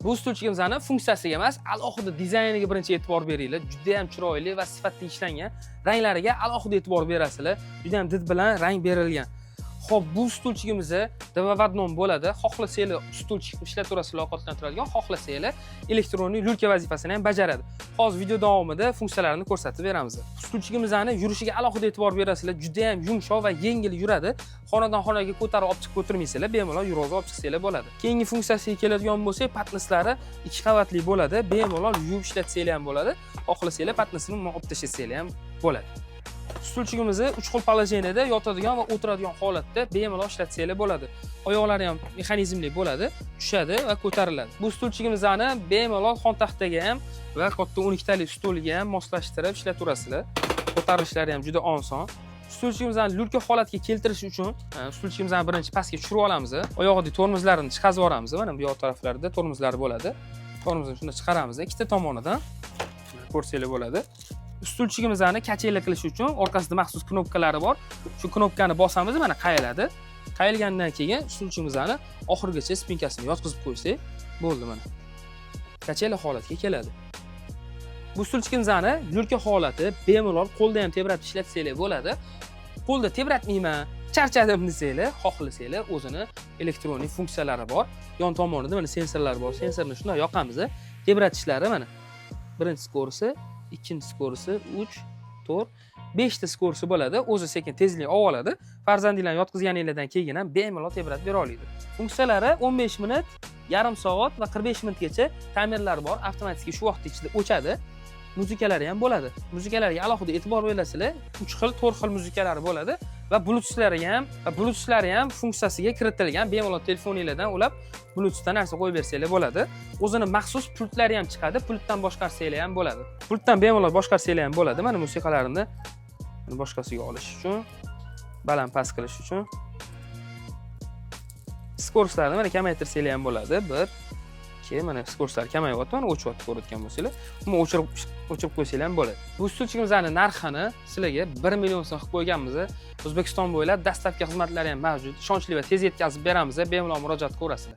Bu stulchigimizni funksiyasiga emas, alohida dizayniga birinchi e'tibor beringlar. Juda ham chiroyli va sifatli ishlangan. Ranglariga alohida e'tibor berasizlar. Juda ham did bilan rang berilgan. Xo'p, bu stulchigimizni dvovadnom bo'ladi. Xohlasanglar stulchik ishlataverasizlar, ovqatlantiradigan, xohlasanglar elektronniy lulka vazifasini ham bajaradi. Hozir video davomida funksiyalarini ko'rsatib beramiz. Stulchigimizni yurishiga alohida e'tibor berasizlar. Juda ham yumshoq va yengil yuradi. Xonadan xonaga ko'tarib olib chiqib o'tirmaysizlar, bemalol yurib olib chiqsanglar bo'ladi. Keyingi funksiyasiga keladigan bo'lsak, patnislari 2 qavatli bo'ladi. Bemalol yuvib ishlatsanglar ham bo'ladi. Xohlasanglar patnisini olib tashlatsanglar ham bo'ladi. Stulchigimizni 3 xil положениеda yotadigan va o'tiradigan holatda bemalol ishlatsanglar bo'ladi. Oyoqlari ham mexanizmli bo'ladi, tushadi va ko'tariladi. Bu stulchigimizni bemalol xontaxtaga ham va katta 12 talik stulga ham moslashtirib ishlataverasizlar. Ko'tarilishlari ham juda oson. Stulchigimizni lulka holatga keltirish uchun stulchigimizni birinchi pastga tushirib olamiz. Oyog'idagi tormozlarini chiqarib yuboramiz. Mana bu yoq taraflarida tormozlar bo'ladi. Tormozni shunda chiqaramiz. Ikkita tomonidan ko'rsanglar bo'ladi. Stulchigimizni kachayla qilish uchun orqasida maxsus knopkalari bor. Shu knopkani bosamiz, mana qayiladi. Qayilgandan keyin stulchimizni oxirigacha spinkasini yotqizib qo'ysak, bo'ldi mana. Kachayla holatga keladi. Bu stulchimizni lulka holati bemalol qo'lda ham tebratib ishlatsanglar bo'ladi. Qo'lda tebratmayman, charchadim desanglar, xohlasanglar o'zini elektronik funksiyalari bor. Yon tomonida mana sensorlar bor. Sensorni shunday yoqamiz. Tebratishlari mana. Birinchi skorisi, ikkinchi skorisi, 3, 4, 5 ta skorisi bo'ladi. O'zi sekin tezlik oladi. Farzandinglarni yotqizganinglardan keyin ham bemalol tebratib bera oladi. Funksiyalari 15 minut, yarim soat va 45 minutgacha tamerlar bor. Avtomatik shu vaqt ichida o'chadi. Muzikalari ham bo'ladi. Muzikalarga alohida e'tibor berasizlar. 3 xil, 4 xil muzikalari bo'ladi va bluetooth ham funksiyasiga kiritilgan. Bemalol telefoningizdan ulab bluetoothdan narsa qo'yib bersanglar bo'ladi. O'zini maxsus pultlari ham chiqadi. Pultdan boshqarsanglar ham bo'ladi. Pultdan bemalol boshqarsanglar ham bo'ladi. Mana musiqalarimni boshqasiga olish uchun, baland past qilish uchun skorslarni mana kamaytirsanglar ham bo'ladi. 1 mana skorslar kamayyapti, mana o'chyapti ko'rayotgan bo'lsanglar. Uni o'chirib qo'ysanglar ham bo'ladi. Bu stulchigimizning narxini sizlarga 1 million so'm qilib qo'yganmiz. O'zbekiston bo'ylab dastavka xizmatlari ham mavjud. Ishonchli va tez yetkazib beramiz. Bemalol murojaat qilaverasizlar.